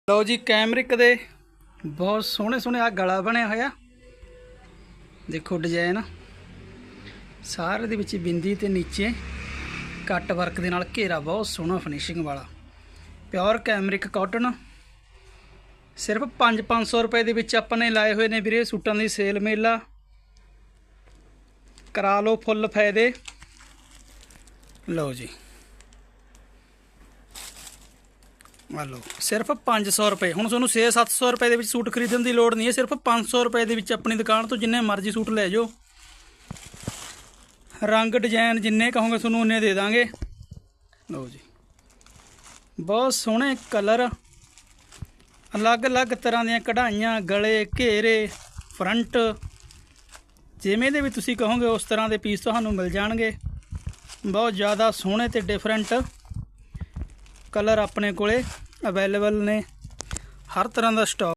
ਲਓ ਜੀ ਕੈਮਰਿਕ ਦੇ ਬਹੁਤ ਸੋਹਣੇ ਸੋਹਣੇ ਆ ਗਲਾ ਬਣਿਆ ਹੋਇਆ। ਦੇਖੋ ਡਿਜ਼ਾਈਨ ਸਾਰੇ ਦੇ ਵਿੱਚ ਬਿੰਦੀ ਤੇ ਨੀਚੇ ਕੱਟ ਵਰਕ ਦੇ ਨਾਲ ਘੇਰਾ ਬਹੁਤ ਸੋਹਣਾ ਫਿਨਿਸ਼ਿੰਗ ਵਾਲਾ ਪਿਓਰ ਕੈਮਰਿਕ ਕਾਟਨ। ਸਿਰਫ 500 ਰੁਪਏ ਦੇ ਵਿੱਚ ਆਪਾਂ ਨੇ ਲਾਏ ਹੋਏ ਨੇ ਵੀਰੇ ਸੂਟਾਂ ਦੀ ਸੇਲ ਮੇਲਾ। ਕਰਾ ਲਓ ਫੁੱਲ ਫਾਇਦੇ। ਲਓ ਜੀ ਆ ਲਓ ਸਿਰਫ 500 ਰੁਪਏ। ਹੁਣ ਤੁਹਾਨੂੰ 600-700 ਰੁਪਏ ਦੇ ਵਿੱਚ ਸੂਟ ਖਰੀਦਣ ਦੀ ਲੋੜ ਨਹੀਂ ਹੈ। ਸਿਰਫ 500 ਰੁਪਏ ਦੇ ਵਿੱਚ ਆਪਣੀ ਦੁਕਾਨ ਤੋਂ ਜਿੰਨੇ ਮਰਜ਼ੀ ਸੂਟ ਲੈ ਜਾਓ। ਰੰਗ ਡਿਜ਼ਾਈਨ ਜਿੰਨੇ ਕਹੋਗੇ ਤੁਹਾਨੂੰ ਉਨੇ ਦੇ ਦਾਂਗੇ। ਲਓ ਜੀ ਬਹੁਤ ਸੋਹਣੇ ਕਲਰ, ਅਲੱਗ-ਅਲੱਗ ਤਰ੍ਹਾਂ ਦੀਆਂ ਕਢਾਈਆਂ, ਗਲੇ ਘੇਰੇ, ਫਰੰਟ, ਜਿਵੇਂ ਦੇ ਵੀ ਤੁਸੀਂ ਕਹੋਗੇ ਉਸ ਤਰ੍ਹਾਂ ਦੇ ਪੀਸ ਤੁਹਾਨੂੰ ਮਿਲ ਜਾਣਗੇ। ਬਹੁਤ ज़्यादा सोहने ते डिफरेंट कलर अपने कोले अवेलेबल ने। हर तरह का स्टॉक